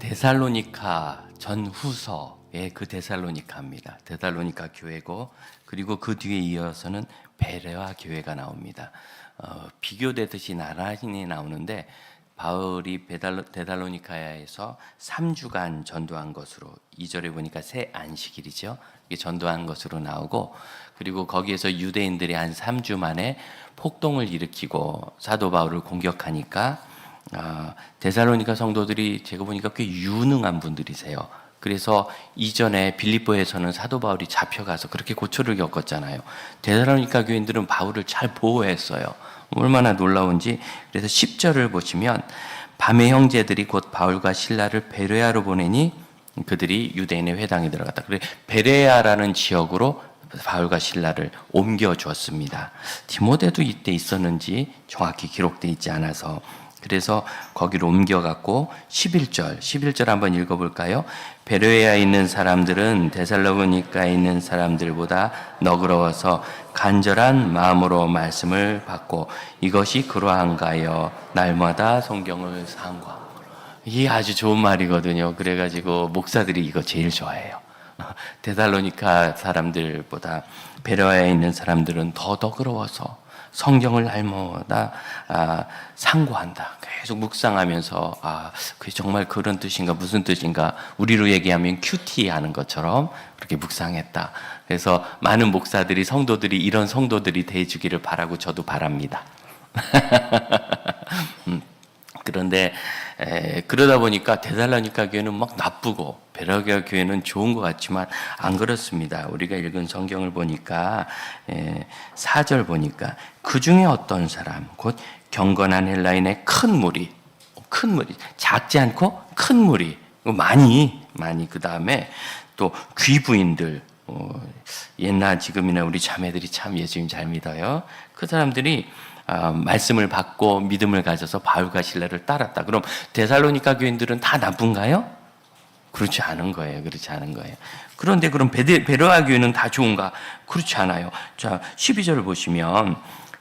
데살로니가 전후서의 그 데살로니가입니다. 데살로니가 교회고, 그리고 그 뒤에 이어서는 베레아 교회가 나옵니다. 비교되듯이 나란히 나오는데 바울이 데살로니가에서 3주간 전도한 것으로, 2절에 보니까 새 안식일이죠. 이게 전도한 것으로 나오고, 그리고 거기에서 유대인들이 한 3주 만에 폭동을 일으키고 사도 바울을 공격하니까 데살로니가 성도들이 제가 보니까 꽤 유능한 분들이세요. 그래서 이전에 빌립보에서는 사도 바울이 잡혀가서 그렇게 고초를 겪었잖아요. 데살로니가 교인들은 바울을 잘 보호했어요. 얼마나 놀라운지. 그래서 10절을 보시면, 밤에 형제들이 곧 바울과 실라를 베레아로 보내니 그들이 유대인의 회당에 들어갔다. 그래, 베레아라는 지역으로 바울과 실라를 옮겨 주었습니다. 디모데도 이때 있었는지 정확히 기록되어 있지 않아서, 그래서 거기로 옮겨갔고, 11절 한번 읽어볼까요? 베레아에 있는 사람들은 데살로니가에 있는 사람들보다 너그러워서 간절한 마음으로 말씀을 받고, 이것이 그러한가요? 날마다 성경을 상고하고. 이게 아주 좋은 말이거든요. 그래가지고 목사들이 이거 제일 좋아해요. 데살로니가 사람들보다 베레아에 있는 사람들은 더 너그러워서 성경을 날마다 상고한다. 계속 묵상하면서 그게 정말 그런 뜻인가, 무슨 뜻인가, 우리로 얘기하면 큐티 하는 것처럼 그렇게 묵상했다. 그래서 많은 목사들이, 성도들이 이런 성도들이 되어주기를 바라고 저도 바랍니다. 그런데 그러다 보니까 데살로니가 교회는 막 나쁘고 베레아 교회는 좋은 것 같지만 안 그렇습니다. 우리가 읽은 성경을 보니까 4절 보니까 그 중에 어떤 사람, 곧 경건한 헬라인의 큰 무리, 작지 않고 큰 무리, 많이 그 다음에 또 귀부인들, 옛날 지금이나 우리 자매들이 참 예수님 잘 믿어요. 그 사람들이 말씀을 받고 믿음을 가져서 바울과 실라를 따랐다. 그럼 데살로니가 교인들은 다 나쁜가요? 그렇지 않은 거예요. 그런데 그럼 베레아 교회는 다 좋은가? 그렇지 않아요. 자, 12절을 보시면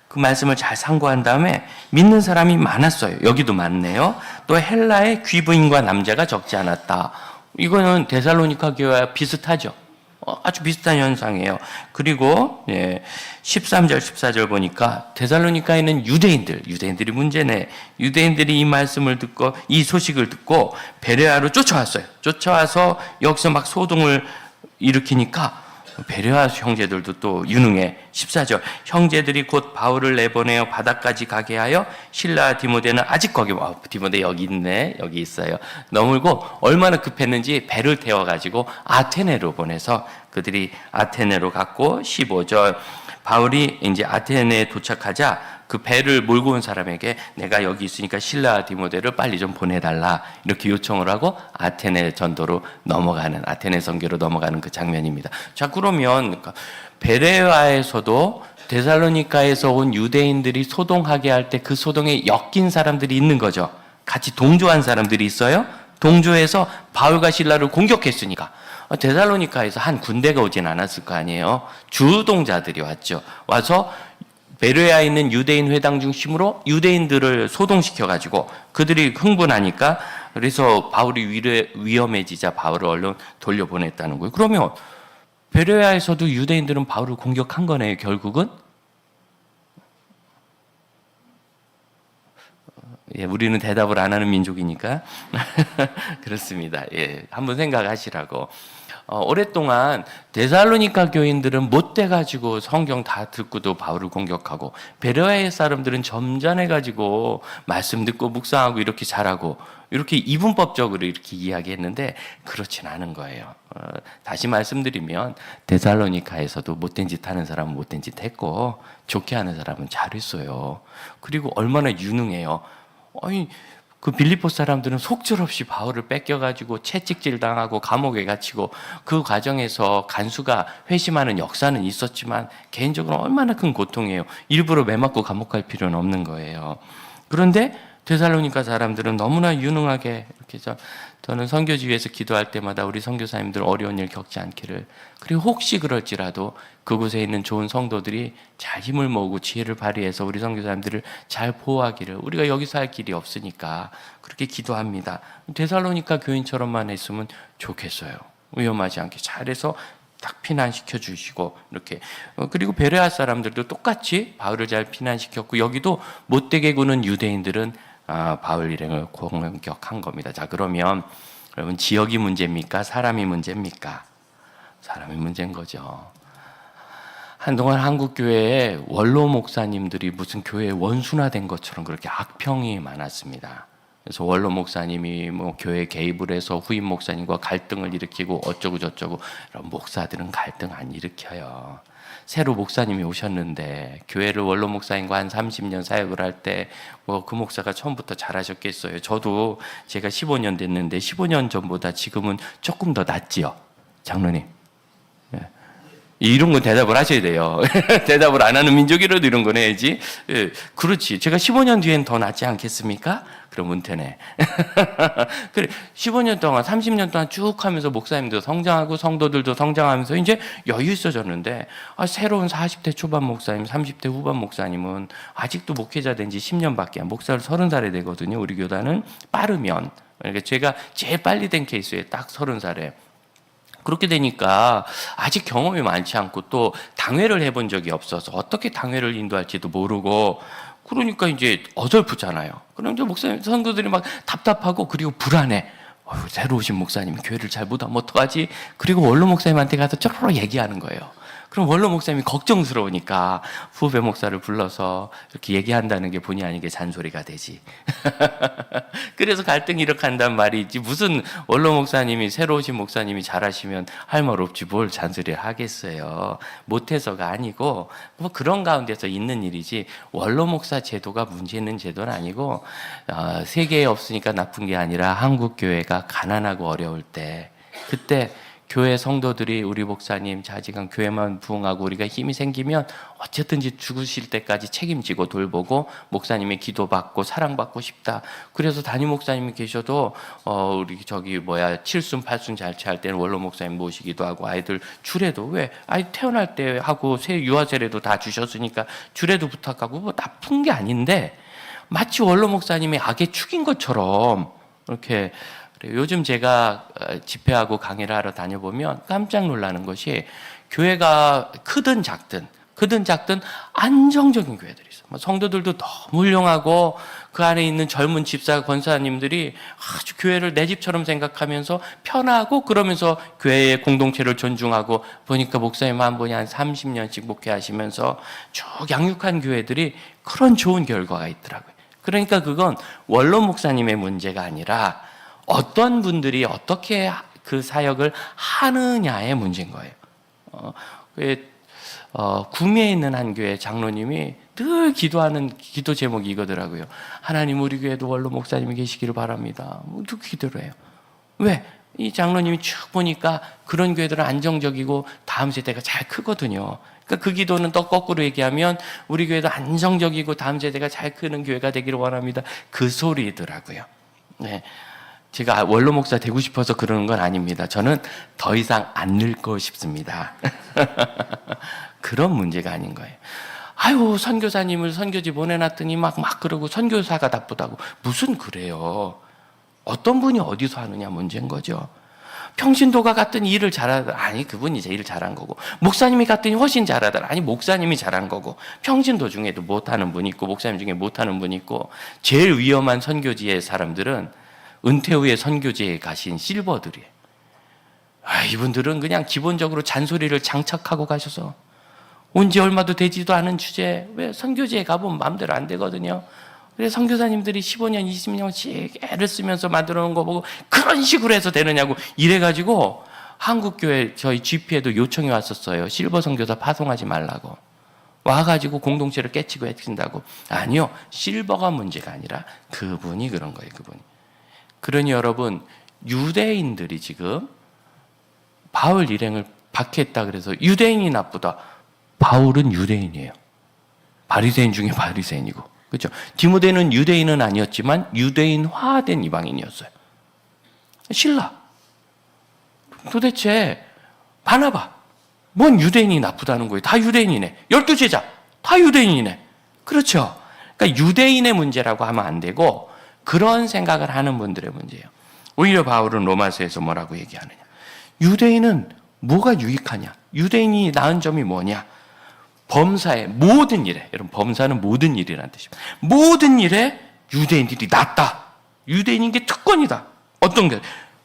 그 말씀을 잘 상고한 다음에 믿는 사람이 많았어요. 여기도 많네요. 또 헬라의 귀부인과 남자가 적지 않았다. 이거는 데살로니가 교회와 비슷하죠. 아주 비슷한 현상이에요. 그리고 13절, 14절 보니까 데살로니가에 있는 유대인들이 문제네. 유대인들이 이 말씀을 듣고, 이 소식을 듣고 베레아로 쫓아왔어요. 쫓아와서 여기서 막 소동을 일으키니까 베레아 형제들도 또 유능해. 14절, 형제들이 곧 바울을 내보내어 바다까지 가게 하여 실라 디모데는 아직 거기, 디모데 여기 있네, 여기 있어요. 넘을고 얼마나 급했는지 배를 태워가지고 아테네로 보내서 그들이 아테네로 갔고, 15절, 바울이 이제 아테네에 도착하자 그 배를 몰고 온 사람에게 내가 여기 있으니까 실라 디모데를 빨리 좀 보내달라, 이렇게 요청을 하고 아테네 전도로 넘어가는, 아테네 선교로 넘어가는 그 장면입니다. 자, 그러면 베레아에서도 데살로니가에서 온 유대인들이 소동하게 할 때 그 소동에 엮인 사람들이 있는 거죠. 같이 동조한 사람들이 있어요. 동조해서 바울과 실라를 공격했으니까 데살로니가에서 한 군대가 오진 않았을 거 아니에요. 주동자들이 왔죠. 와서 베레아에 있는 유대인 회당 중심으로 유대인들을 소동시켜가지고 그들이 흥분하니까, 그래서 바울이 위험해지자 바울을 얼른 돌려보냈다는 거예요. 그러면 베레아에서도 유대인들은 바울을 공격한 거네요, 결국은. 우리는 대답을 안 하는 민족이니까. 그렇습니다. 한번 생각하시라고. 오랫동안 데살로니가 교인들은 못돼가지고 성경 다 듣고도 바울을 공격하고, 베레아의 사람들은 점잖해가지고 말씀 듣고 묵상하고 이렇게 잘하고, 이렇게 이분법적으로 이렇게 이야기했는데 그렇진 않은 거예요. 다시 말씀드리면 데살로니가에서도 못된 짓 하는 사람은 못된 짓 했고, 좋게 하는 사람은 잘했어요. 그리고 얼마나 유능해요. 그 빌립보 사람들은 속절없이 바울을 뺏겨가지고 채찍질 당하고 감옥에 갇히고, 그 과정에서 간수가 회심하는 역사는 있었지만 개인적으로 얼마나 큰 고통이에요. 일부러 매 맞고 감옥 갈 필요는 없는 거예요. 그런데 데살로니가 사람들은 너무나 유능하게 이렇게 저는 선교지회에서 기도할 때마다 우리 선교사님들 어려운 일 겪지 않기를, 그리고 혹시 그럴지라도 그곳에 있는 좋은 성도들이 잘 힘을 모으고 지혜를 발휘해서 우리 선교사님들을 잘 보호하기를, 우리가 여기서 할 길이 없으니까 그렇게 기도합니다. 데살로니가 교인처럼만 했으면 좋겠어요. 위험하지 않게 잘해서 딱 피난시켜 주시고 이렇게. 그리고 베레아 사람들도 똑같이 바울을 잘 피난시켰고, 여기도 못되게 구는 유대인들은 바울 일행을 공격한 겁니다. 자, 그러면 여러분, 지역이 문제입니까? 사람이 문제입니까? 사람이 문제인 거죠. 한동안 한국 교회에 원로 목사님들이 무슨 교회의 원수나 된 것처럼 그렇게 악평이 많았습니다. 그래서 원로 목사님이 뭐 교회 개입을 해서 후임 목사님과 갈등을 일으키고 어쩌고 저쩌고. 목사들은 갈등 안 일으켜요. 새로 목사님이 오셨는데 교회를 원로 목사님과 한 30년 사역을 할 때 뭐 그 목사가 처음부터 잘하셨겠어요. 저도 제가 15년 됐는데 15년 전보다 지금은 조금 더 낫지요, 장로님. 이런 건 대답을 하셔야 돼요. 대답을 안 하는 민족이라도 이런 건 해야지. 예, 그렇지. 제가 15년 뒤엔 더 낫지 않겠습니까? 그럼 은퇴네. 그래, 15년 동안, 30년 동안 쭉 하면서 목사님도 성장하고 성도들도 성장하면서 이제 여유 있어졌는데, 새로운 40대 초반 목사님, 30대 후반 목사님은 아직도 목회자 된 지 10년밖에 목사를 30살에 되거든요. 우리 교단은 빠르면. 그러니까 제가 제일 빨리 된 케이스에 딱 30살에. 그렇게 되니까 아직 경험이 많지 않고 또 당회를 해본 적이 없어서 어떻게 당회를 인도할지도 모르고, 그러니까 이제 어설프잖아요. 그럼 이제 목사님, 성도들이 막 답답하고 그리고 불안해. 새로 오신 목사님이 교회를 잘 못하면 어떡하지? 그리고 원로 목사님한테 가서 쪼로로 얘기하는 거예요. 그럼 원로 목사님이 걱정스러우니까 후배 목사를 불러서 이렇게 얘기한다는 게 본의 아니게 잔소리가 되지. 그래서 갈등이 이렇게 한단 말이지, 무슨 원로 목사님이, 새로 오신 목사님이 잘하시면 할 말 없지 뭘 잔소리를 하겠어요. 못해서가 아니고 뭐 그런 가운데서 있는 일이지, 원로 목사 제도가 문제 있는 제도는 아니고, 세계에 없으니까 나쁜 게 아니라 한국 교회가 가난하고 어려울 때, 그때 교회 성도들이 우리 목사님 자지간 교회만 부흥하고 우리가 힘이 생기면 어쨌든지 죽으실 때까지 책임지고 돌보고 목사님의 기도받고 사랑받고 싶다. 그래서 담임 목사님이 계셔도 우리 칠순 팔순 잘체할 때는 원로 목사님 모시기도 하고, 아이들 주례도, 왜 아이 태어날 때 하고 새 유아 세례도 다 주셨으니까 주례도 부탁하고, 뭐 나쁜 게 아닌데 마치 원로 목사님이 악의 축인 것처럼 이렇게. 요즘 제가 집회하고 강의를 하러 다녀보면 깜짝 놀라는 것이, 교회가 크든 작든 안정적인 교회들이 있어요. 성도들도 너무 훌륭하고 그 안에 있는 젊은 집사 권사님들이 아주 교회를 내 집처럼 생각하면서 편하고, 그러면서 교회의 공동체를 존중하고, 보니까 목사님 한 분이 한 30년씩 목회하시면서 쭉 양육한 교회들이 그런 좋은 결과가 있더라고요. 그러니까 그건 원로 목사님의 문제가 아니라 어떤 분들이 어떻게 그 사역을 하느냐의 문제인 거예요. 구미에 있는 한 교회 장로님이 늘 기도하는 기도 제목이 이거더라고요. 하나님, 우리 교회도 원로 목사님이 계시기를 바랍니다. 늘 기도를 해요. 왜? 이 장로님이 쭉 보니까 그런 교회들은 안정적이고 다음 세대가 잘 크거든요. 그러니까 그 기도는 또 거꾸로 얘기하면 우리 교회도 안정적이고 다음 세대가 잘 크는 교회가 되기를 원합니다. 그 소리더라고요. 네. 제가 원로 목사 되고 싶어서 그러는 건 아닙니다. 저는 더 이상 안 늙고 싶습니다. 그런 문제가 아닌 거예요. 아유, 선교사님을 선교지 보내놨더니 막 그러고 선교사가 나쁘다고. 무슨 그래요. 어떤 분이 어디서 하느냐 문제인 거죠. 평신도가 갔더니 일을 잘하더라. 아니, 그분이 제일 잘한 거고. 목사님이 갔더니 훨씬 잘하더라. 아니, 목사님이 잘한 거고. 평신도 중에도 못하는 분이 있고 목사님 중에 못하는 분이 있고. 제일 위험한 선교지의 사람들은 은퇴 후에 선교지에 가신 실버들이에요. 이분들은 그냥 기본적으로 잔소리를 장착하고 가셔서 온 지 얼마도 되지도 않은 주제에, 왜 선교지에 가보면 마음대로 안 되거든요. 그래서 선교사님들이 15년, 20년씩 애를 쓰면서 만들어 놓은 거 보고 그런 식으로 해서 되느냐고 이래가지고 한국교회 저희 GP에도 요청이 왔었어요. 실버 선교사 파송하지 말라고. 와가지고 공동체를 깨치고 해친다고. 아니요, 실버가 문제가 아니라 그분이 그런 거예요. 그분이. 그러니 여러분, 유대인들이 지금 바울 일행을 박해했다 그래서 유대인이 나쁘다. 바울은 유대인이에요. 바리새인 중에 바리새인이고. 그렇죠? 디모데는 유대인은 아니었지만 유대인화된 이방인이었어요. 신라. 도대체 바나바. 뭔 유대인이 나쁘다는 거예요? 다 유대인이네. 12제자. 다 유대인이네. 그렇죠? 그러니까 유대인의 문제라고 하면 안 되고 그런 생각을 하는 분들의 문제예요. 오히려 바울은 로마서에서 뭐라고 얘기하느냐. 유대인은 뭐가 유익하냐? 유대인이 나은 점이 뭐냐? 범사의 모든 일에, 여러분 범사는 모든 일이라는 뜻입니다. 모든 일에 유대인들이 낫다. 유대인인 게 특권이다. 어떤 게?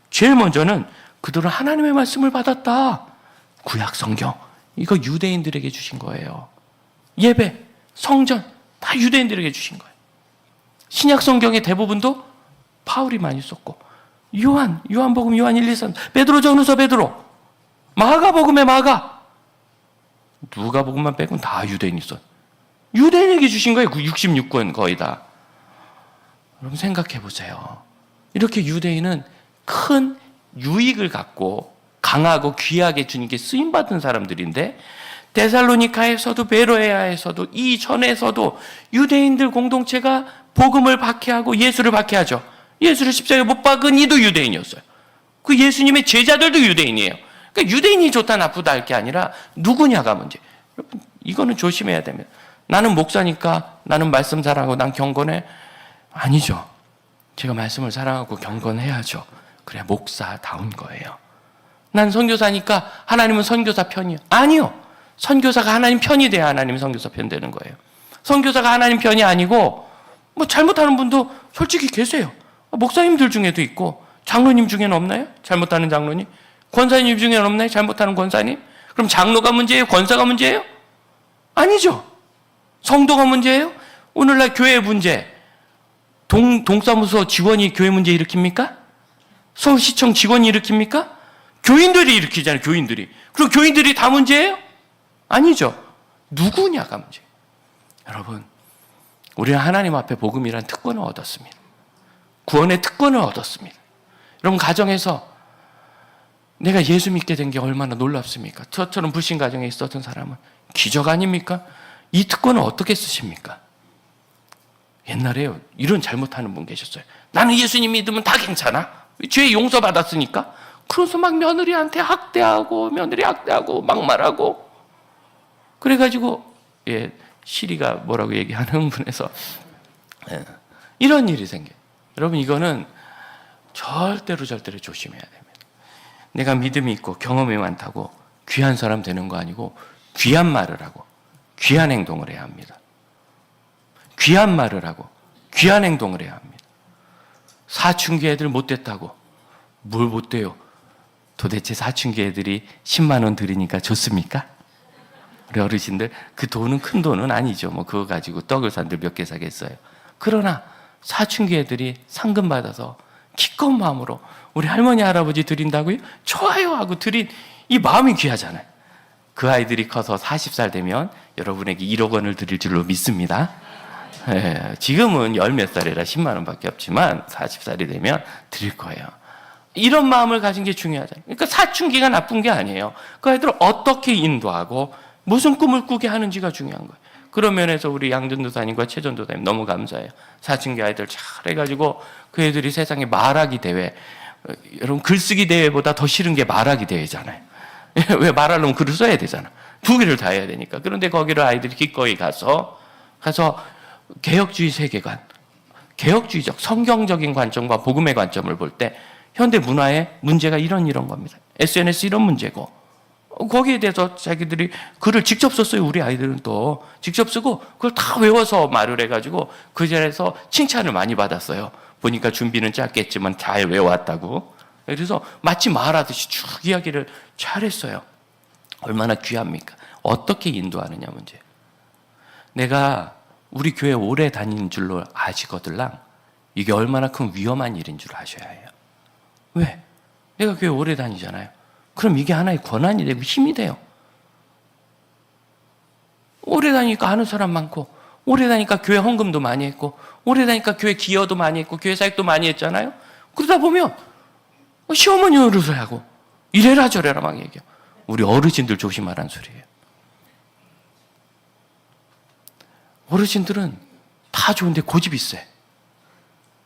제일 먼저는 그들은 하나님의 말씀을 받았다. 구약 성경 이거 유대인들에게 주신 거예요. 예배, 성전 다 유대인들에게 주신 거예요. 신약 성경의 대부분도 바울이 많이 썼고 요한복음 요한 1, 2, 3 베드로 전후서 베드로 마가복음의 마가 누가복음만 빼고는 다 유대인이 써. 유대인에게 주신 거예요. 66권 거의 다. 여러분 생각해 보세요. 이렇게 유대인은 큰 유익을 갖고 강하고 귀하게 주님께 쓰임받은 사람들인데 데살로니카에서도 베로에아에서도 이전에서도 유대인들 공동체가 복음을 박해하고 예수를 박해하죠. 예수를 십자가에 못 박은 이도 유대인이었어요. 그 예수님의 제자들도 유대인이에요. 그러니까 유대인이 좋다 나쁘다 할 게 아니라 누구냐가 문제. 여러분 이거는 조심해야 됩니다. 나는 목사니까 나는 말씀 사랑하고 난 경건해. 아니죠. 제가 말씀을 사랑하고 경건해야죠. 그래 목사다운 거예요. 난 선교사니까 하나님은 선교사 편이요. 아니요. 선교사가 하나님 편이 돼야 하나님 선교사 편 되는 거예요. 선교사가 하나님 편이 아니고 뭐 잘못하는 분도 솔직히 계세요. 목사님들 중에도 있고 장로님 중에는 없나요? 잘못하는 장로님? 권사님 중에는 없나요? 잘못하는 권사님? 그럼 장로가 문제예요? 권사가 문제예요? 아니죠. 성도가 문제예요? 오늘날 교회 문제. 동사무소 직원이 교회 문제 일으킵니까? 서울시청 직원이 일으킵니까? 교인들이 일으키잖아요. 교인들이. 그럼 교인들이 다 문제예요? 아니죠. 누구냐가 문제예요. 여러분 우리는 하나님 앞에 복음이란 특권을 얻었습니다. 구원의 특권을 얻었습니다. 여러분 가정에서 내가 예수 믿게 된 게 얼마나 놀랍습니까? 저처럼 불신 가정에 있었던 사람은 기적 아닙니까? 이 특권을 어떻게 쓰십니까? 옛날에요 이런 잘못하는 분 계셨어요. 나는 예수님 믿으면 다 괜찮아. 죄 용서받았으니까. 그래서 막 며느리한테 학대하고 며느리 학대하고 막말하고 그래가지고 시리가 뭐라고 얘기하는 흥분해서 이런 일이 생겨요. 여러분 이거는 절대로 조심해야 됩니다. 내가 믿음이 있고 경험이 많다고 귀한 사람 되는 거 아니고 귀한 말을 하고 귀한 행동을 해야 합니다. 귀한 말을 하고 귀한 행동을 해야 합니다. 사춘기 애들 못됐다고 뭘 못돼요? 도대체 사춘기 애들이 10만 원 드리니까 좋습니까? 우리 어르신들 그 돈은 큰 돈은 아니죠. 뭐 그거 가지고 떡을 산들 몇 개 사겠어요. 그러나 사춘기 애들이 상금 받아서 기꺼운 마음으로 우리 할머니 할아버지 드린다고요? 좋아요 하고 드린 이 마음이 귀하잖아요. 그 아이들이 커서 40살 되면 여러분에게 1억 원을 드릴 줄로 믿습니다. 지금은 열 몇 살이라 10만 원밖에 없지만 40살이 되면 드릴 거예요. 이런 마음을 가진 게 중요하잖아요. 그러니까 사춘기가 나쁜 게 아니에요. 그 아이들을 어떻게 인도하고 무슨 꿈을 꾸게 하는지가 중요한 거예요. 그런 면에서 우리 양전도사님과 최전도사님 너무 감사해요. 사춘기 아이들 잘해가지고 그 애들이 세상에 말하기 대회, 여러분 글쓰기 대회보다 더 싫은 게 말하기 대회잖아요. 왜 말하려면 글을 써야 되잖아. 두 개를 다 해야 되니까. 그런데 거기를 아이들이 기꺼이 가서 개혁주의 세계관, 개혁주의적 성경적인 관점과 복음의 관점을 볼 때 현대 문화의 문제가 이런 겁니다. SNS 이런 문제고 거기에 대해서 자기들이 글을 직접 썼어요. 우리 아이들은 또 직접 쓰고 그걸 다 외워서 말을 해가지고 그 자리에서 칭찬을 많이 받았어요. 보니까 준비는 짧겠지만 잘 외워왔다고. 그래서 마치 말하듯이 쭉 이야기를 잘했어요. 얼마나 귀합니까? 어떻게 인도하느냐 문제. 내가 우리 교회 오래 다니는 줄로 아시거들랑 이게 얼마나 큰 위험한 일인 줄 아셔야 해요. 왜? 내가 교회 오래 다니잖아요. 그럼 이게 하나의 권한이 되고 힘이 돼요. 오래 다니니까 아는 사람 많고 오래 다니니까 교회 헌금도 많이 했고 오래 다니니까 교회 기여도 많이 했고 교회 사역도 많이 했잖아요. 그러다 보면 시어머니 노릇을 하고 이래라 저래라 막 얘기해요. 우리 어르신들 조심하라는 소리예요. 어르신들은 다 다 좋은데 고집이 세.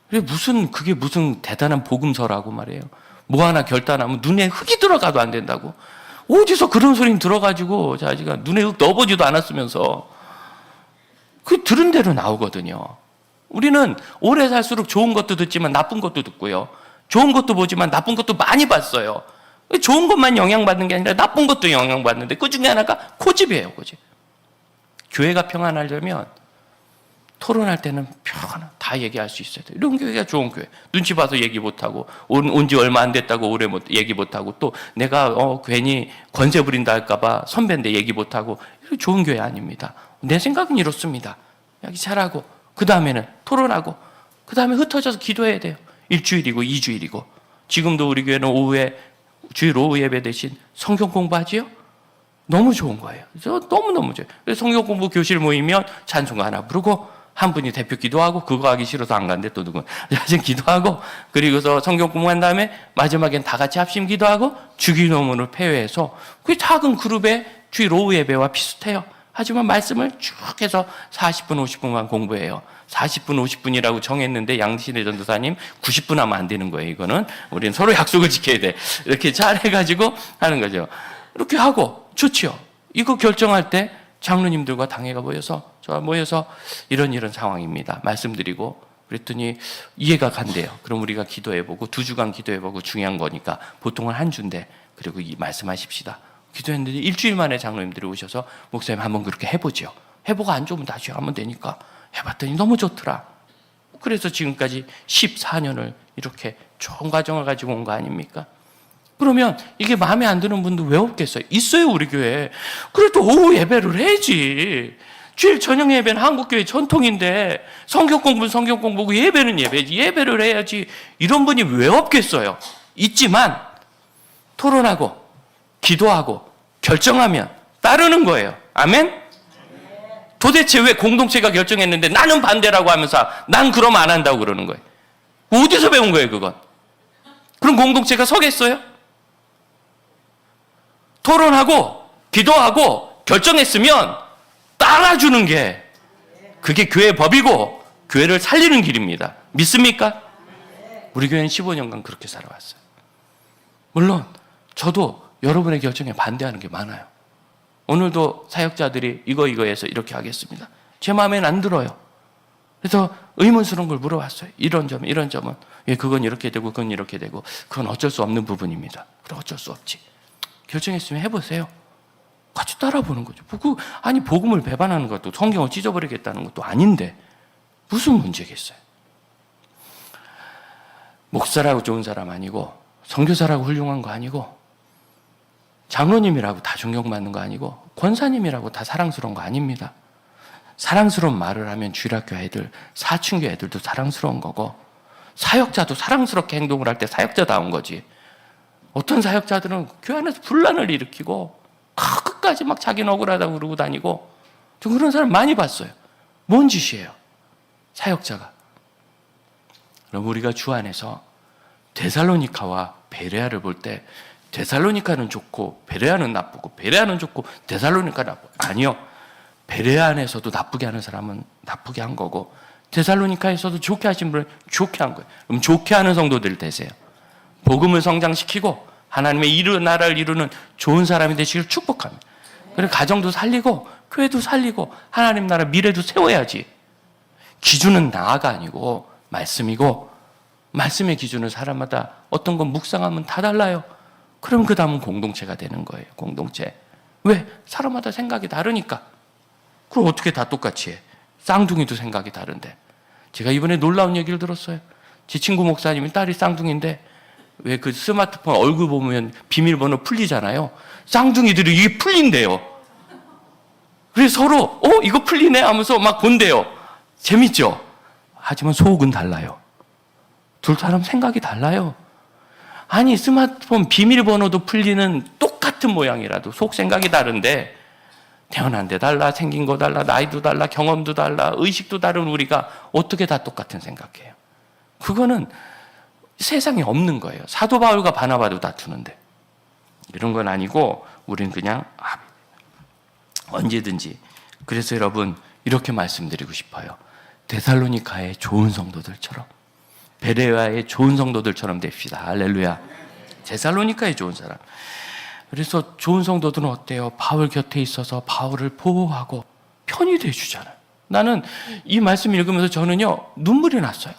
그게 무슨 대단한 복음서라고 말이에요. 뭐 하나 결단하면 눈에 흙이 들어가도 안 된다고. 어디서 그런 소리는 들어가지고 자기가 눈에 흙 넣어보지도 않았으면서 그 들은 대로 나오거든요. 우리는 오래 살수록 좋은 것도 듣지만 나쁜 것도 듣고요. 좋은 것도 보지만 나쁜 것도 많이 봤어요. 좋은 것만 영향받는 게 아니라 나쁜 것도 영향받는데 그 중에 하나가 고집이에요, 고집. 교회가 평안하려면 토론할 때는 다 얘기할 수 있어야 돼. 이런 교회가 좋은 교회. 눈치 봐서 얘기 못하고 온 지 얼마 안 됐다고 오래 얘기 못하고 또 내가 괜히 권세 부린다 할까 봐 선배인데 얘기 못하고 좋은 교회 아닙니다. 내 생각은 이렇습니다. 여기 잘하고 그 다음에는 토론하고 그 다음에 흩어져서 기도해야 돼요. 1주일이고 2주일이고 지금도 우리 교회는 오후에 주일 오후 예배 대신 성경 공부하지요? 너무 좋은 거예요. 너무너무 좋아요. 성경 공부 교실 모이면 찬송가 하나 부르고 한 분이 대표 기도하고 그거 하기 싫어서 안 간대 또 누군 자신 기도하고 그리고서 성경 공부한 다음에 마지막엔 다 같이 합심 기도하고 주기도문을 폐회해서 그 작은 그룹의 주일 오후 예배와 비슷해요. 하지만 말씀을 쭉 해서 40분 50분만 공부해요. 40분 50분이라고 정했는데 양신의 전도사님 90분 하면 안 되는 거예요. 이거는 우리는 서로 약속을 지켜야 돼. 이렇게 잘 해가지고 하는 거죠. 이렇게 하고 좋지요. 이거 결정할 때 장로님들과 당회가 모여서 이런 상황입니다. 말씀드리고 그랬더니 이해가 간대요. 그럼 우리가 기도해보고 2주간 기도해보고 중요한 거니까 보통은 한 주인데 그리고 말씀하십시다. 기도했는데 일주일 만에 장로님들이 오셔서 목사님 한번 그렇게 해보죠. 해보고 안 좋으면 다시 하면 되니까 해봤더니 너무 좋더라. 그래서 지금까지 14년을 이렇게 좋은 과정을 가지고 온 거 아닙니까? 그러면 이게 마음에 안 드는 분도 왜 없겠어요? 있어요, 우리 교회에. 그래도 오후 예배를 해야지. 주일 저녁 예배는 한국교회 전통인데 성경 공부는 성경 공부고 예배는 예배지. 예배를 해야지. 이런 분이 왜 없겠어요? 있지만 토론하고 기도하고 결정하면 따르는 거예요. 아멘? 도대체 왜 공동체가 결정했는데 나는 반대라고 하면서 난 그럼 안 한다고 그러는 거예요? 어디서 배운 거예요, 그건? 그럼 공동체가 서겠어요? 토론하고 기도하고 결정했으면 따라주는 게 그게 교회 법이고 교회를 살리는 길입니다. 믿습니까? 우리 교회는 15년간 그렇게 살아왔어요. 물론 저도 여러분의 결정에 반대하는 게 많아요. 오늘도 사역자들이 이거 해서 이렇게 하겠습니다. 제 마음에는 안 들어요. 그래서 의문스러운 걸 물어봤어요. 이런 점은 그건 이렇게 되고 그건 이렇게 되고 그건 어쩔 수 없는 부분입니다. 그래 어쩔 수 없지. 결정했으면 해보세요. 같이 따라보는 거죠. 아니 복음을 배반하는 것도 성경을 찢어버리겠다는 것도 아닌데 무슨 문제겠어요. 목사라고 좋은 사람 아니고 선교사라고 훌륭한 거 아니고 장로님이라고 다 존경받는 거 아니고 권사님이라고 다 사랑스러운 거 아닙니다. 사랑스러운 말을 하면 주일학교 애들, 사춘기 애들도 사랑스러운 거고 사역자도 사랑스럽게 행동을 할 때 사역자다운 거지. 어떤 사역자들은 교회 안에서 분란을 일으키고 끝까지 막 자기는 억울하다고 그러고 다니고 저 그런 사람 많이 봤어요. 뭔 짓이에요? 사역자가. 그럼 우리가 주 안에서 데살로니카와 베레아를 볼 때 데살로니카는 좋고 베레아는 나쁘고 베레아는 좋고 데살로니카는 나쁘고 아니요. 베레아 안에서도 나쁘게 하는 사람은 나쁘게 한 거고 데살로니카에서도 좋게 하신 분은 좋게 한 거예요. 그럼 좋게 하는 성도들 되세요. 복음을 성장시키고 하나님의 나라를 이루는 좋은 사람이 되시길 축복합니다. 그리고 가정도 살리고 교회도 살리고 하나님 나라 미래도 세워야지. 기준은 나가 아니고 말씀이고 말씀의 기준은 사람마다 어떤 건 묵상하면 다 달라요. 그럼 그 다음은 공동체가 되는 거예요. 공동체. 왜? 사람마다 생각이 다르니까. 그럼 어떻게 다 똑같이 해? 쌍둥이도 생각이 다른데. 제가 이번에 놀라운 얘기를 들었어요. 제 친구 목사님이 딸이 쌍둥이인데 왜 그 스마트폰 얼굴 보면 비밀번호 풀리잖아요. 쌍둥이들이 이게 풀린대요. 그래서 서로 이거 풀리네 하면서 막 본대요. 재밌죠? 하지만 속은 달라요. 둘 사람 생각이 달라요. 아니 스마트폰 비밀번호도 풀리는 똑같은 모양이라도 속 생각이 다른데 태어난 데 달라, 생긴 거 달라, 나이도 달라, 경험도 달라, 의식도 다른 우리가 어떻게 다 똑같은 생각해요? 그거는 세상에 없는 거예요. 사도 바울과 바나바도 다투는데 이런 건 아니고 우리는 그냥 언제든지. 그래서 여러분 이렇게 말씀드리고 싶어요. 데살로니가의 좋은 성도들처럼, 베레아의 좋은 성도들처럼 됩시다. 할렐루야. 데살로니가의 좋은 사람. 그래서 좋은 성도들은 어때요? 바울 곁에 있어서 바울을 보호하고 편이 돼주잖아요. 나는 이 말씀 읽으면서 저는요, 눈물이 났어요.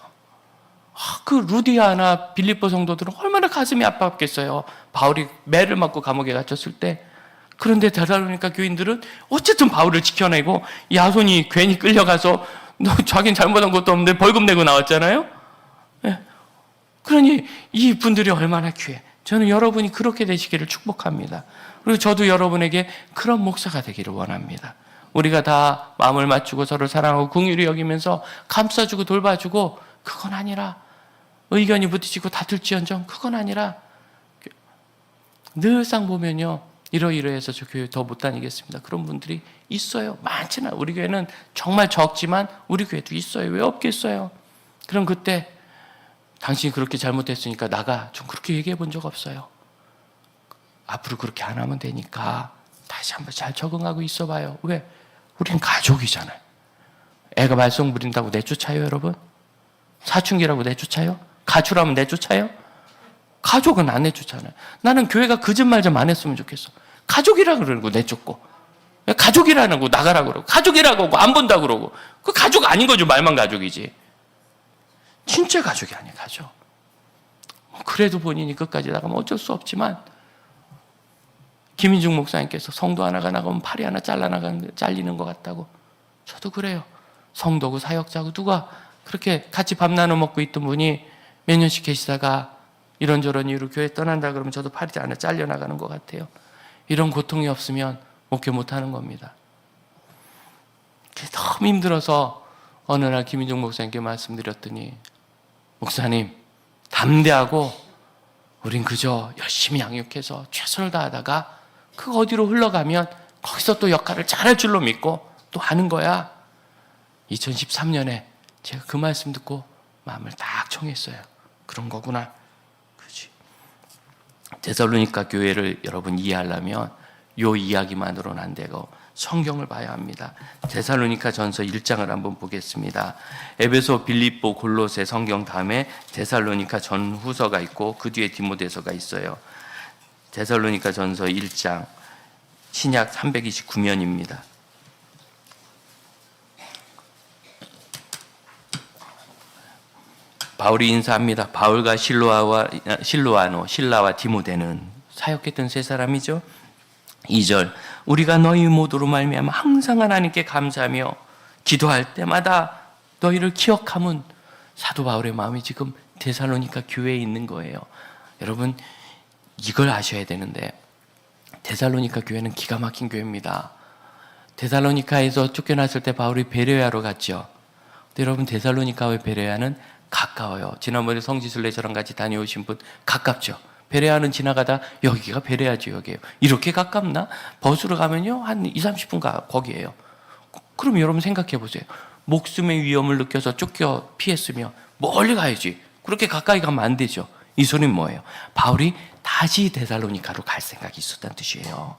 그 루디아나 빌립보 성도들은 얼마나 가슴이 아팠겠어요. 바울이 매를 맞고 감옥에 갇혔을 때. 그런데 데살로니가 교인들은 어쨌든 바울을 지켜내고, 야손이 괜히 끌려가서 너 자기는 잘못한 것도 없는데 벌금 내고 나왔잖아요. 네. 그러니 이 분들이 얼마나 귀해. 저는 여러분이 그렇게 되시기를 축복합니다. 그리고 저도 여러분에게 그런 목사가 되기를 원합니다. 우리가 다 마음을 맞추고 서로 사랑하고 긍휼히 여기면서 감싸주고 돌봐주고, 그건 아니라 의견이 부딪히고 다툴지언정 그건 아니라, 늘상 보면요, 이러이러해서 저 교회 더 못 다니겠습니다. 그런 분들이 있어요. 많지는, 우리 교회는 정말 적지만 우리 교회도 있어요. 왜 없겠어요? 그럼 그때 당신이 그렇게 잘못했으니까 나가, 좀 그렇게 얘기해 본 적 없어요. 앞으로 그렇게 안 하면 되니까 다시 한번 잘 적응하고 있어 봐요. 왜? 우린 가족이잖아요. 애가 말썽 부린다고 내쫓아요, 여러분? 사춘기라고 내쫓아요? 가출하면 내쫓아요? 가족은 안 내쫓잖아요. 나는 교회가 거짓말 좀 안 했으면 좋겠어. 가족이라 그러고 내쫓고, 가족이라고 나가라 그러고, 가족이라고 하고 안 본다 그러고, 그 가족 아닌 거죠. 말만 가족이지. 진짜 가족이 아니에요, 가족. 그래도 본인이 끝까지 나가면 어쩔 수 없지만, 김인중 목사님께서 성도 하나가 나가면 팔이 하나 잘리는 것 같다고. 저도 그래요. 성도고 사역자고 누가 그렇게 같이 밥 나눠 먹고 있던 분이 몇 년씩 계시다가 이런저런 이유로 교회 떠난다 그러면 저도 팔이 하나 잘려나가는 것 같아요. 이런 고통이 없으면 목회 못하는 겁니다. 너무 힘들어서 어느 날 김인중 목사님께 말씀드렸더니, 목사님, 담대하고 우린 그저 열심히 양육해서 최선을 다하다가 그 어디로 흘러가면 거기서 또 역할을 잘할 줄로 믿고 또 하는 거야. 2013년에 제가 그 말씀 듣고 마음을 딱 정했어요. 그런 거구나. 그렇지. 데살로니가 교회를 여러분 이해하려면 요 이야기만으로는 안 되고 성경을 봐야 합니다. 데살로니가 전서 1장을 한번 보겠습니다. 에베소, 빌립보, 골로새 성경 다음에 데살로니가 전후서가 있고 그 뒤에 디모데서가 있어요. 데살로니가 전서 1장, 신약 329면입니다. 바울이 인사합니다. 바울과 실로아노, 실라와 디모데는 사역했던 세 사람이죠. 2절, 우리가 너희 모두로 말미암아 항상 하나님께 감사하며 기도할 때마다 너희를 기억함은, 사도 바울의 마음이 지금 데살로니가 교회에 있는 거예요. 여러분, 이걸 아셔야 되는데, 데살로니가 교회는 기가 막힌 교회입니다. 데살로니가에서 쫓겨났을 때 바울이 베레아로 갔죠. 근데 여러분, 데살로니가와 베레아는 가까워요. 지난번에 성지순례 저랑 같이 다녀오신 분 가깝죠. 베레아는 지나가다 여기가 베레아 지역이에요. 이렇게 가깝나? 버스로 가면요 한 20-30분 거기에요. 그럼 여러분 생각해 보세요. 목숨의 위험을 느껴서 쫓겨 피했으면 멀리 가야지. 그렇게 가까이 가면 안 되죠. 이 소리는 뭐예요? 바울이 다시 데살로니가로 갈 생각이 있었다는 뜻이에요.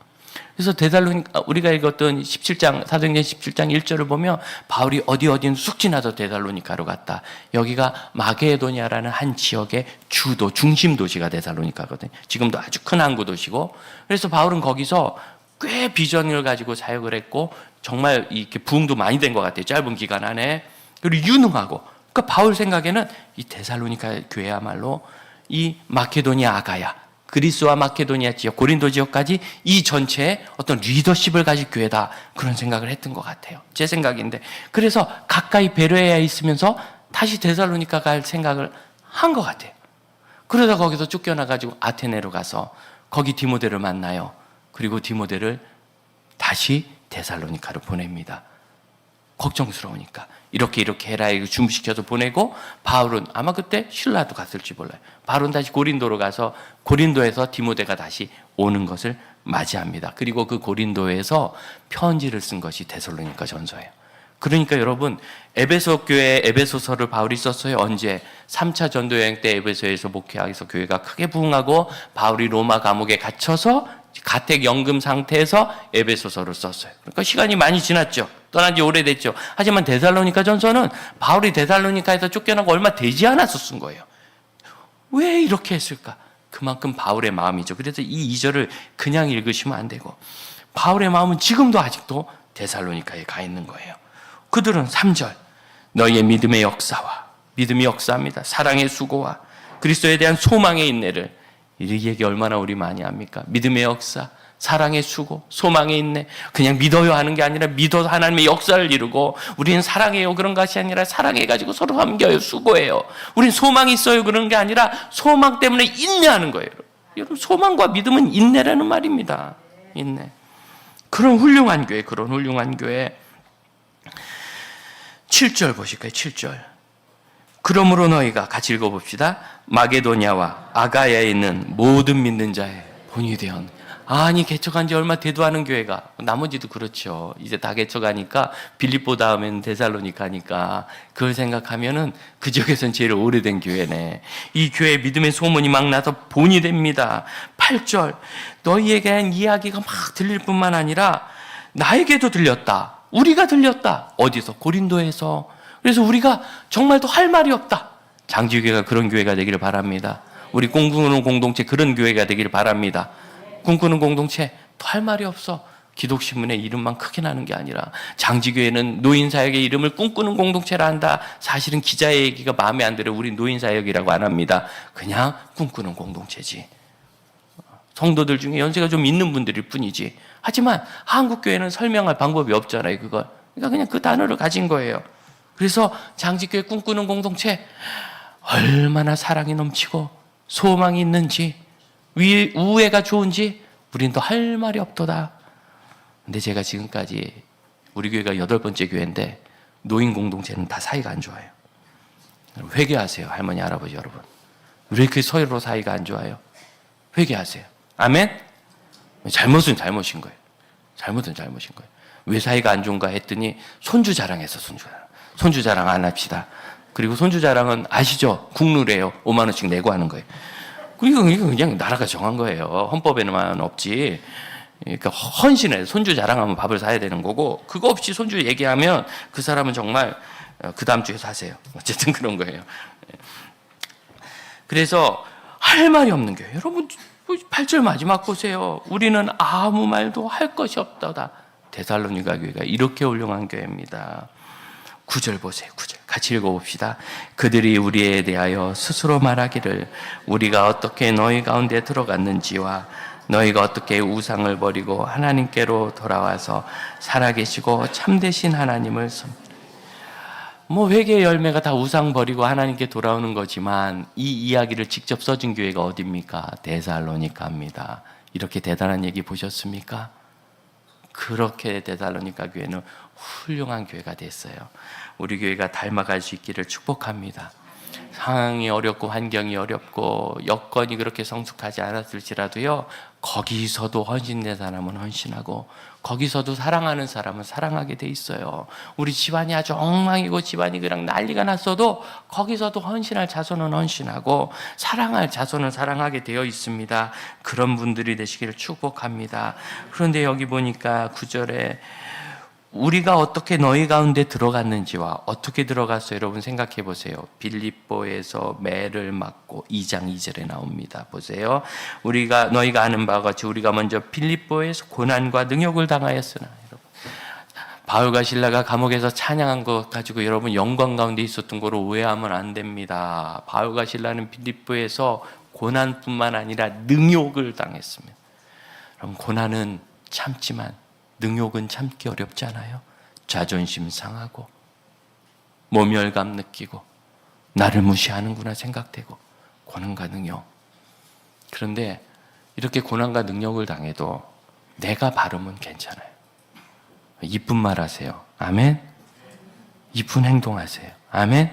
그래서 데살로니가, 우리가 읽었던 17장, 사도행전 17장 1절을 보면 바울이 어디는 숙지나서 데살로니가로 갔다. 여기가 마게도냐라는 한 지역의 주도, 중심 도시가 데살로니가거든요. 지금도 아주 큰 항구 도시고, 그래서 바울은 거기서 꽤 비전을 가지고 사역을 했고, 정말 이렇게 부흥도 많이 된 것 같아요. 짧은 기간 안에. 그리고 유능하고. 그러니까 바울 생각에는 이 데살로니가 교회야말로 이 마케도니아 아가야, 그리스와 마케도니아 지역, 고린도 지역까지 이 전체에 어떤 리더십을 가진 교회다. 그런 생각을 했던 것 같아요. 제 생각인데. 그래서 가까이 베레아에 있으면서 다시 데살로니가 갈 생각을 한 것 같아요. 그러다 거기서 쫓겨나가지고 아테네로 가서 거기 디모데를 만나요. 그리고 디모데를 다시 데살로니가로 보냅니다. 걱정스러우니까 이렇게 해라 이거 준비시켜서 보내고, 바울은 아마 그때 신라도 갔을지 몰라요. 바울은 다시 고린도로 가서 고린도에서 디모데가 다시 오는 것을 맞이합니다. 그리고 그 고린도에서 편지를 쓴 것이 데살로니가 전서예요. 그러니까 여러분, 에베소 교회에 에베소서를 바울이 썼어요. 언제? 3차 전도 여행 때 에베소에서 목회하면서 교회가 크게 부흥하고 바울이 로마 감옥에 갇혀서 가택 연금 상태에서 에베소서를 썼어요. 그러니까 시간이 많이 지났죠. 떠난 지 오래됐죠. 하지만 데살로니가 전서는 바울이 데살로니카에서 쫓겨나고 얼마 되지 않아서 쓴 거예요. 왜 이렇게 했을까? 그만큼 바울의 마음이죠. 그래서 이 2절을 그냥 읽으시면 안 되고, 바울의 마음은 지금도 아직도 데살로니카에 가 있는 거예요. 그들은 3절, 너희의 믿음의 역사와, 믿음이 역사합니다. 사랑의 수고와 그리스도에 대한 소망의 인내를, 이 얘기 얼마나 우리 많이 합니까? 믿음의 역사, 사랑의 수고, 소망의 인내. 그냥 믿어요 하는 게 아니라 믿어서 하나님의 역사를 이루고, 우리는 사랑해요 그런 것이 아니라 사랑해가지고 서로 섬겨요, 수고해요. 우리는 소망이 있어요 그런 게 아니라 소망 때문에 인내하는 거예요. 여러분, 소망과 믿음은 인내라는 말입니다. 인내. 그런 훌륭한 교회, 그런 훌륭한 교회. 7절 보실까요? 7절. 그러므로 너희가 같이 읽어봅시다. 마게도냐와 아가야에 있는 모든 믿는 자의 본이 되었네. 아니, 개척한 지 얼마 되도 않은 교회가, 나머지도 그렇죠. 이제 다 개척하니까 빌립보 다음에는 데살로니카니까 그걸 생각하면은 그 지역에서는 제일 오래된 교회네. 이 교회 믿음의 소문이 막 나서 본이 됩니다. 8절. 너희에게 한 이야기가 막 들릴 뿐만 아니라 나에게도 들렸다. 우리가 들렸다. 어디서? 고린도에서. 그래서 우리가 정말 더 할 말이 없다. 장지교회가 그런 교회가 되기를 바랍니다. 우리 꿈꾸는 공동체 그런 교회가 되기를 바랍니다. 꿈꾸는 공동체 더 할 말이 없어. 기독신문의 이름만 크게 나는 게 아니라, 장지교회는 노인사역의 이름을 꿈꾸는 공동체라 한다. 사실은 기자의 얘기가 마음에 안 들어 우리 노인사역이라고 안 합니다. 그냥 꿈꾸는 공동체지. 성도들 중에 연세가 좀 있는 분들일 뿐이지. 하지만 한국교회는 설명할 방법이 없잖아요, 그걸. 그러니까 그냥 그 단어를 가진 거예요. 그래서 장지교회 꿈꾸는 공동체, 얼마나 사랑이 넘치고 소망이 있는지, 우애가 좋은지 우린 더 할 말이 없도다. 근데 제가 지금까지, 우리 교회가 8번째 교회인데 노인 공동체는 다 사이가 안 좋아요. 회개하세요, 할머니 할아버지 여러분. 왜 이렇게 서로 사이가 안 좋아요? 회개하세요. 아멘? 잘못은 잘못인 거예요. 잘못은 잘못인 거예요. 왜 사이가 안 좋은가 했더니 손주 자랑해서, 손주 자랑 안 합시다. 그리고 손주 자랑은 아시죠? 국룰이에요. 5만 원씩 내고 하는 거예요. 이거 그냥 나라가 정한 거예요. 헌법에는 없지. 그러니까 헌신해. 손주 자랑하면 밥을 사야 되는 거고, 그거 없이 손주 얘기하면 그 사람은 정말 그 다음 주에 사세요. 어쨌든 그런 거예요. 그래서 할 말이 없는 거예요. 여러분, 8절 마지막 보세요. 우리는 아무 말도 할 것이 없다다. 데살로니가 교회가 이렇게 훌륭한 교회입니다. 9절 보세요. 9절 같이 읽어봅시다. 그들이 우리에 대하여 스스로 말하기를, 우리가 어떻게 너희 가운데 들어갔는지와 너희가 어떻게 우상을 버리고 하나님께로 돌아와서 살아계시고 참되신 하나님을 회개의 열매가 다 우상 버리고 하나님께 돌아오는 거지만, 이 이야기를 직접 써준 교회가 어디입니까? 데살로니카입니다. 이렇게 대단한 얘기 보셨습니까? 그렇게 데살로니카 교회는 훌륭한 교회가 됐어요. 우리 교회가 닮아갈 수 있기를 축복합니다. 상황이 어렵고 환경이 어렵고 여건이 그렇게 성숙하지 않았을지라도요, 거기서도 헌신된 사람은 헌신하고, 거기서도 사랑하는 사람은 사랑하게 돼 있어요. 우리 집안이 아주 엉망이고 집안이 그냥 난리가 났어도 거기서도 헌신할 자손은 헌신하고 사랑할 자손은 사랑하게 되어 있습니다. 그런 분들이 되시기를 축복합니다. 그런데 여기 보니까 9절에 우리가 어떻게 너희 가운데 들어갔는지와, 어떻게 들어갔어요? 여러분 생각해 보세요. 빌립보에서 매를 맞고 2장 2절에 나옵니다. 보세요. 너희가 아는 바와 같이 우리가 먼저 빌립보에서 고난과 능욕을 당하였으나. 여러분, 바울과 실라가 감옥에서 찬양한 것 가지고 여러분 영광 가운데 있었던 거로 오해하면 안 됩니다. 바울과 실라는 빌립보에서 고난뿐만 아니라 능욕을 당했습니다. 그럼 고난은 참지만 능욕은 참기 어렵지 않아요? 자존심 상하고 모멸감 느끼고 나를 무시하는구나 생각되고, 고난과 능욕. 그런데 이렇게 고난과 능욕을 당해도 내가 바르면 괜찮아요. 이쁜 말 하세요. 아멘. 이쁜 행동하세요. 아멘.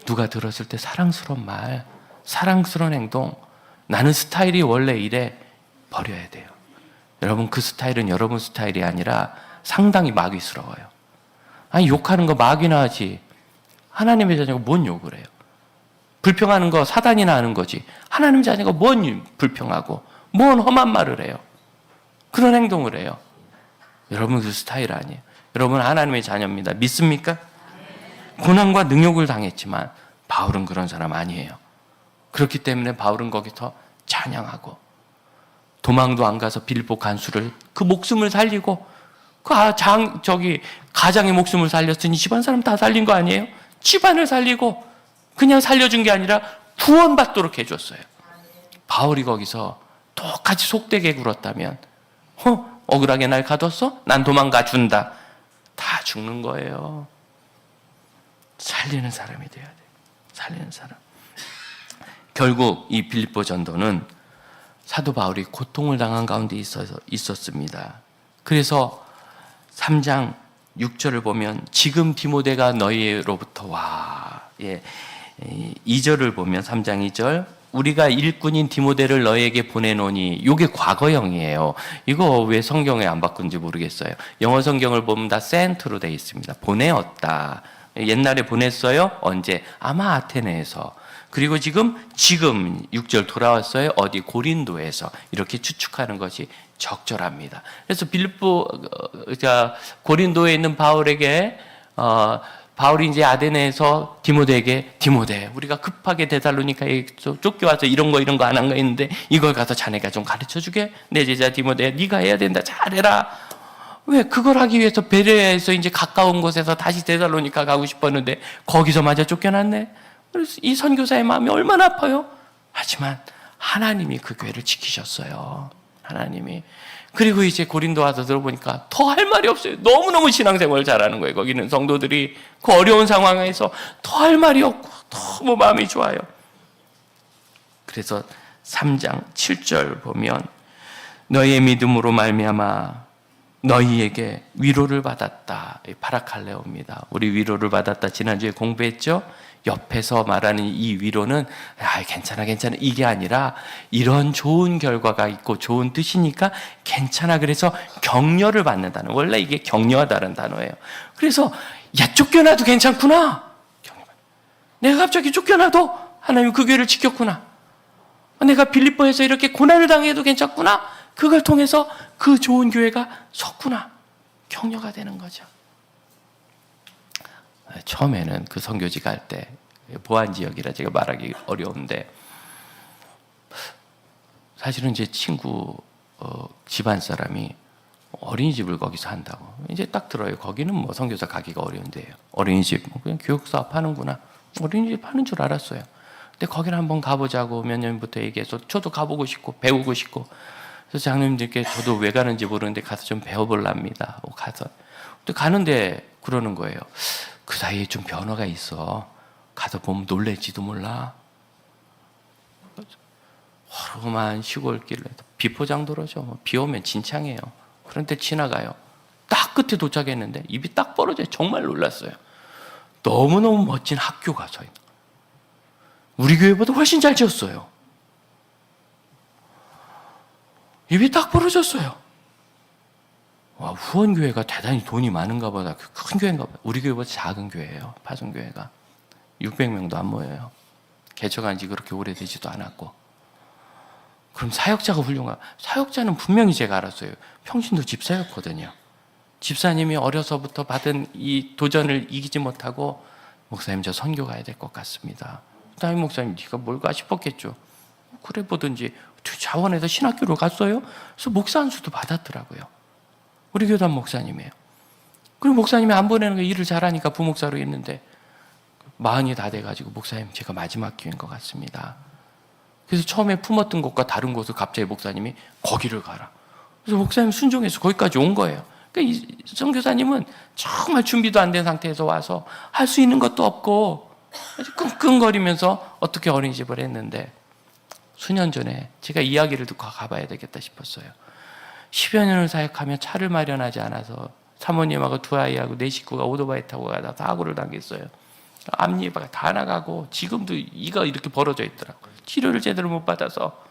누가 들었을 때 사랑스러운 말, 사랑스러운 행동, 나는 스타일이 원래 이래, 버려야 돼요. 여러분, 그 스타일은 여러분 스타일이 아니라 상당히 마귀스러워요. 아니, 욕하는 거 마귀나 하지, 하나님의 자녀가 뭔 욕을 해요? 불평하는 거 사단이나 하는 거지, 하나님 자녀가 뭔 불평하고 뭔 험한 말을 해요? 그런 행동을 해요. 여러분 그 스타일 아니에요. 여러분 하나님의 자녀입니다. 믿습니까? 고난과 능욕을 당했지만 바울은 그런 사람 아니에요. 그렇기 때문에 바울은 거기서 찬양하고 도망도 안 가서 빌립보 간수를 그 목숨을 살리고 가장의 목숨을 살렸으니 집안 사람 다 살린 거 아니에요? 집안을 살리고 그냥 살려준 게 아니라 구원받도록 해줬어요. 바울이 거기서 똑같이 속되게 굴었다면 억울하게 날 가뒀어? 난 도망가 준다. 다 죽는 거예요. 살리는 사람이 돼야 돼요. 살리는 사람. 결국 이 빌립보 전도는 사도 바울이 고통을 당한 가운데 있었습니다. 그래서 3장 6절을 보면 지금 디모데가 너희로부터 와. 2절을 보면 3장 2절 우리가 일꾼인 디모데를 너희에게 보내노니 이게 과거형이에요. 이거 왜 성경에 안 바꾼지 모르겠어요. 영어 성경을 보면 다 sent로 되어 있습니다. 보내었다. 옛날에 보냈어요? 언제? 아마 아테네에서. 그리고 지금 6절 돌아왔어요. 어디? 고린도에서. 이렇게 추측하는 것이 적절합니다. 그래서 고린도에 있는 바울에게 바울이 이제 아테네에서 디모데에게 디모데 우리가 급하게 데살로니가에 쫓겨와서 이런 거 안 한 거 있는데 이걸 가서 자네가 좀 가르쳐주게. 내 제자 디모데 네가 해야 된다. 잘해라. 왜? 그걸 하기 위해서 베레아에서 이제 가까운 곳에서 다시 데살로니가 가고 싶었는데 거기서 마저 쫓겨났네. 그래서 이 선교사의 마음이 얼마나 아파요. 하지만 하나님이 그 교회를 지키셨어요. 하나님이. 그리고 이제 고린도 와서 들어보니까 더 할 말이 없어요. 너무너무 신앙생활을 잘하는 거예요. 거기는 성도들이 그 어려운 상황에서 더 할 말이 없고 너무 마음이 좋아요. 그래서 3장 7절 보면 너희의 믿음으로 말미암아 너희에게 위로를 받았다. 파라칼레오입니다. 우리 위로를 받았다. 지난주에 공부했죠? 옆에서 말하는 이 위로는 괜찮아 이게 아니라 이런 좋은 결과가 있고 좋은 뜻이니까 괜찮아. 그래서 격려를 받는다는, 원래 이게 격려하다는 단어예요. 그래서 쫓겨나도 괜찮구나. 내가 갑자기 쫓겨나도 하나님 그 교회를 지켰구나. 내가 빌립보에서 이렇게 고난을 당해도 괜찮구나. 그걸 통해서 그 좋은 교회가 섰구나. 격려가 되는 거죠. 처음에는 그 선교지 갈 때 보안 지역이라 제가 말하기 어려운데 사실은 제 친구 집안 사람이 어린이집을 거기서 한다고. 이제 딱 들어요. 거기는 뭐 선교사 가기가 어려운데요. 어린이집 그냥 교육사업 하는구나. 어린이집 하는 줄 알았어요. 근데 거기를 한번 가보자고 몇 년부터 얘기해서 저도 가보고 싶고 배우고 싶고 그래서 장로님들께 저도 왜 가는지 모르는데 가서 좀 배워볼랍니다. 가서 또 가는데 그러는 거예요. 그 사이에 좀 변화가 있어. 가서 보면 놀랄지도 몰라. 허름한 시골길로 비포장도로죠. 비 오면 진창이에요. 그런데 지나가요. 딱 끝에 도착했는데 입이 딱 벌어져요. 정말 놀랐어요. 너무너무 멋진 학교가 서 있는. 우리 교회보다 훨씬 잘 지었어요. 입이 딱 벌어졌어요. 와, 후원교회가 대단히 돈이 많은가 보다. 큰 교회인가 보다. 우리 교회보다 작은 교회예요. 파송교회가. 600명도 안 모여요. 개척한 지 그렇게 오래되지도 않았고. 그럼 사역자가 훌륭한. 사역자는 분명히 제가 알았어요. 평신도 집사였거든요. 집사님이 어려서부터 받은 이 도전을 이기지 못하고 목사님 저 선교 가야 될 것 같습니다. 담임 목사님 네가 뭘까 싶었겠죠. 그래 보든지 자원해서 신학교로 갔어요. 그래서 목사 한 수도 받았더라고요. 우리 교단 목사님이에요. 그리고 목사님이 안 보내는 거 일을 잘하니까 부목사로 있는데 마흔이 다 돼가지고 목사님 제가 마지막 기회인 것 같습니다. 그래서 처음에 품었던 곳과 다른 곳을 갑자기 목사님이 거기를 가라. 그래서 목사님 순종해서 거기까지 온 거예요. 그러니까 이 선교사님은 정말 준비도 안 된 상태에서 와서 할 수 있는 것도 없고 끙끙거리면서 어떻게 어린이집을 했는데 수년 전에 제가 이야기를 듣고 가봐야 되겠다 싶었어요. 10여 년을 사역하며 차를 마련하지 않아서 사모님하고 두 아이하고 네 식구가 오토바이 타고 가다 사고를 당했어요. 앞니가 다 나가고 지금도 이가 이렇게 벌어져 있더라고요. 치료를 제대로 못 받아서.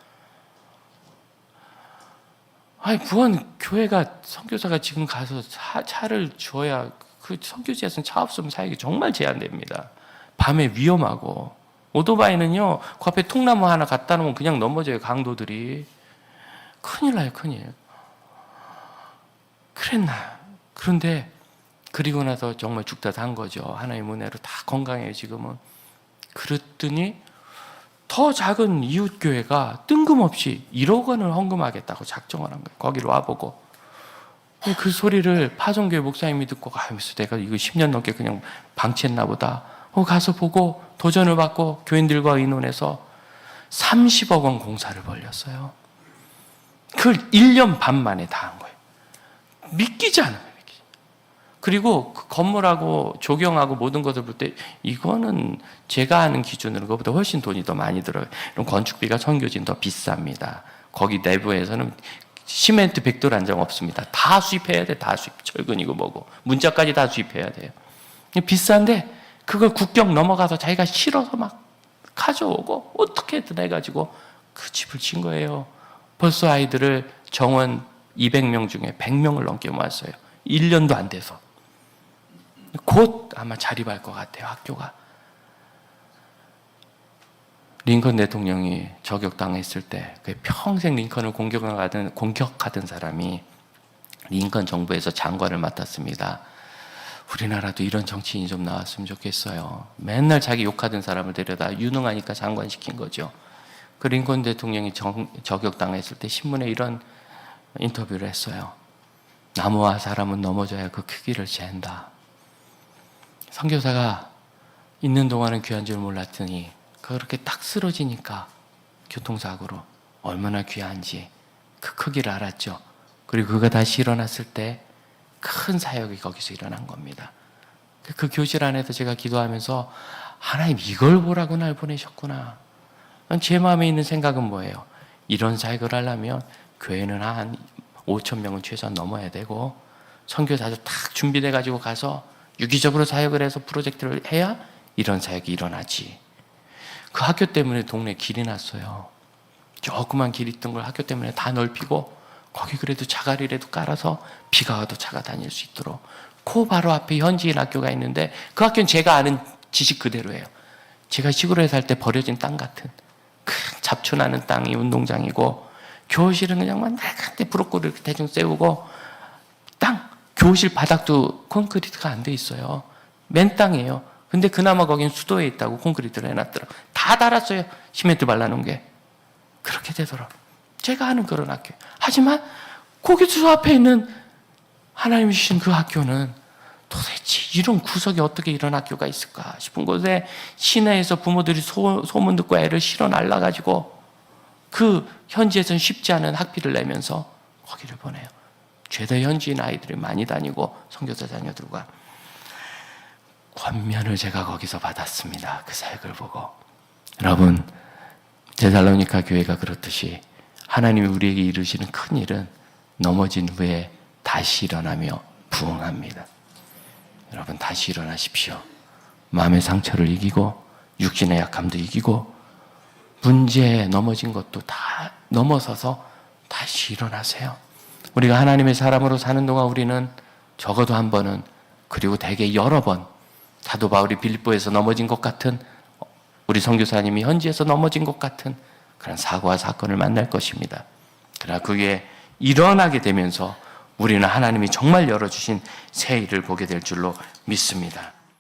부원 교회가 선교사가 지금 가서 차를 줘야 그 선교지에서는 차 없으면 사역이 정말 제한됩니다. 밤에 위험하고 오토바이는요 그 앞에 통나무 하나 갖다 놓으면 그냥 넘어져요. 강도들이. 큰일 나요. 큰일. 그랬나? 그런데 그리고 나서 정말 죽다 산 거죠. 하나님 은혜로 다 건강해요 지금은. 그랬더니 더 작은 이웃교회가 뜬금없이 1억 원을 헌금하겠다고 작정을 한 거예요. 거기를 와보고. 그 소리를 파송교회 목사님이 듣고 가면서 내가 이거 10년 넘게 그냥 방치했나 보다. 가서 보고 도전을 받고 교인들과 의논해서 30억 원 공사를 벌렸어요. 그걸 1년 반 만에 다 한 거예요. 믿기지 않아요. 그리고 그 건물하고 조경하고 모든 것을 볼 때 이거는 제가 아는 기준으로 그것보다 훨씬 돈이 더 많이 들어요. 그럼 건축비가 선교진 더 비쌉니다. 거기 내부에서는 시멘트 100돌 한 장 없습니다. 다 수입해야 돼. 다 수입. 철근이고 뭐고. 문짝까지 다 수입해야 돼요. 비싼데 그걸 국경 넘어가서 자기가 실어서 막 가져오고 어떻게든 해가지고 그 집을 진 거예요. 벌써 아이들을 정원 200명 중에 100명을 넘게 모았어요. 1년도 안 돼서. 곧 아마 자립할 것 같아요, 학교가. 링컨 대통령이 저격당했을 때 평생 링컨을 공격하던 사람이 링컨 정부에서 장관을 맡았습니다. 우리나라도 이런 정치인이 좀 나왔으면 좋겠어요. 맨날 자기 욕하던 사람을 데려다 유능하니까 장관 시킨 거죠. 그 링컨 대통령이 저격당했을 때 신문에 이런 인터뷰를 했어요. 나무와 사람은 넘어져야 그 크기를 잰다. 선교사가 있는 동안은 귀한 줄 몰랐더니 그렇게 딱 쓰러지니까 교통사고로 얼마나 귀한지 그 크기를 알았죠. 그리고 그가 다시 일어났을 때 큰 사역이 거기서 일어난 겁니다. 그 교실 안에서 제가 기도하면서 하나님 이걸 보라고 날 보내셨구나. 제 마음에 있는 생각은 뭐예요? 이런 사역을 하려면 교회는 한 5천 명은 최소한 넘어야 되고 선교사도 딱 준비돼 가지고 가서 유기적으로 사역을 해서 프로젝트를 해야 이런 사역이 일어나지. 그 학교 때문에 동네 길이 났어요. 조그만 길 있던 걸 학교 때문에 다 넓히고 거기 그래도 자갈이라도 깔아서 비가 와도 차가 다닐 수 있도록. 그 바로 앞에 현지인 학교가 있는데 그 학교는 제가 아는 지식 그대로예요. 제가 시골에 살 때 버려진 땅 같은 큰 잡초 나는 땅이 운동장이고 교실은 그냥 막 나간데 브로콜리를 대충 세우고 교실 바닥도 콘크리트가 안 돼 있어요. 맨 땅이에요. 근데 그나마 거긴 수도에 있다고 콘크리트를 해놨더라고요. 다 달았어요. 시멘트 발라놓은 게. 그렇게 되더라고요. 제가 아는 그런 학교. 하지만 거기 수 앞에 있는 하나님이 주신 그 학교는 도대체 이런 구석에 어떻게 이런 학교가 있을까 싶은 곳에 시내에서 부모들이 소문 듣고 애를 실어 날라가지고 그 현지에서는 쉽지 않은 학비를 내면서 거기를 보내요. 죄다 현지인 아이들이 많이 다니고 선교사 자녀들과 권면을 제가 거기서 받았습니다. 그 사역을 보고. 여러분, 데살로니가 교회가 그렇듯이 하나님이 우리에게 이루시는 큰 일은 넘어진 후에 다시 일어나며 부흥합니다. 여러분 다시 일어나십시오. 마음의 상처를 이기고 육신의 약함도 이기고 문제에 넘어진 것도 다 넘어서서 다시 일어나세요. 우리가 하나님의 사람으로 사는 동안 우리는 적어도 한 번은, 그리고 대개 여러 번, 사도 바울이 빌립보에서 넘어진 것 같은, 우리 선교사님이 현지에서 넘어진 것 같은 그런 사고와 사건을 만날 것입니다. 그러나 그게 일어나게 되면서 우리는 하나님이 정말 열어주신 새 일을 보게 될 줄로 믿습니다.